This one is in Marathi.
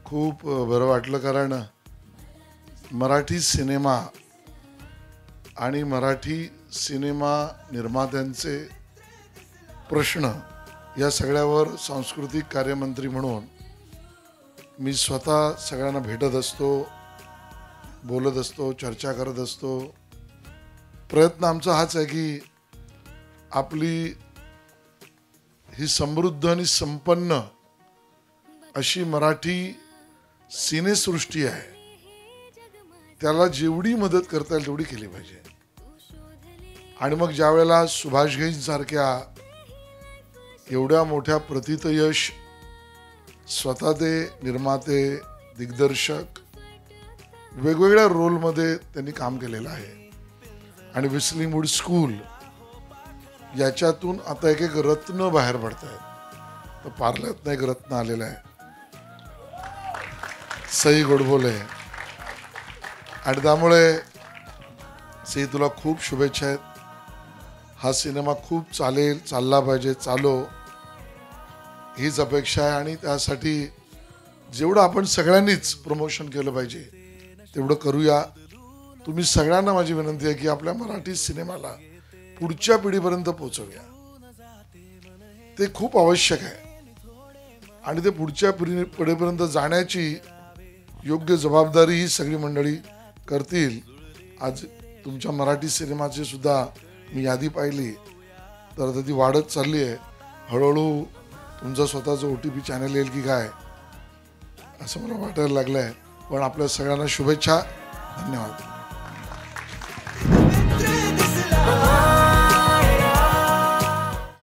खूप बरं वाटलं, कारण मराठी सिनेमा आणि मराठी सिनेमा निर्मात्यांचे प्रश्न या सगळ्यावर सांस्कृतिक कार्यमंत्री म्हणून मी स्वतः सगळ्यांना भेटत असतो, बोलत असतो, चर्चा करत असतो. प्रयत्न आमचा हाच आहे की आपली ही समृद्ध आणि संपन्न अशी मराठी सिनेसृष्टी आहे, त्याला जेवढी मदत करता येईल तेवढी केली पाहिजे. आणि मग ज्या वेळेला सुभाष घईंसारख्या एवढ्या मोठ्या प्रथितयश स्वतः ते निर्माते, दिग्दर्शक, वेगवेगळ्या रोलमध्ये त्यांनी काम केलेलं आहे. आणि व्हिस्लिंग वूड स्कूल याच्यातून आता एक एक रत्न बाहेर पडत आहेत. तर पार्ल्यातनं एक रत्न आलेलं आहे, सई गोडबोले. आणि त्यामुळे सई, तुला खूप शुभेच्छा आहेत. हा सिनेमा खूप चालेल, चालला पाहिजे, चालो हीच अपेक्षा आहे. आणि त्यासाठी जेवढं आपण सगळ्यांनीच प्रमोशन केलं पाहिजे तेवढं करूया. तुम्ही सगळ्यांना माझी विनंती आहे की आपल्या मराठी सिनेमाला पुढच्या पिढीपर्यंत पोहोचवूया. ते खूप आवश्यक आहे. आणि ते पुढच्या पिढीपर्यंत जाण्याची योग्य जबाबदारी ही सगळी मंडळी करतील. आज तुमच्या मराठी सिनेमाची सुद्धा मी यादी पाहिली तर आता ती वाढत चालली आहे. हळूहळू तुमचं स्वतःचं OTP चॅनल येईल की काय असं मला वाटायला लागलं आहे. पण आपल्या सगळ्यांना शुभेच्छा. धन्यवाद.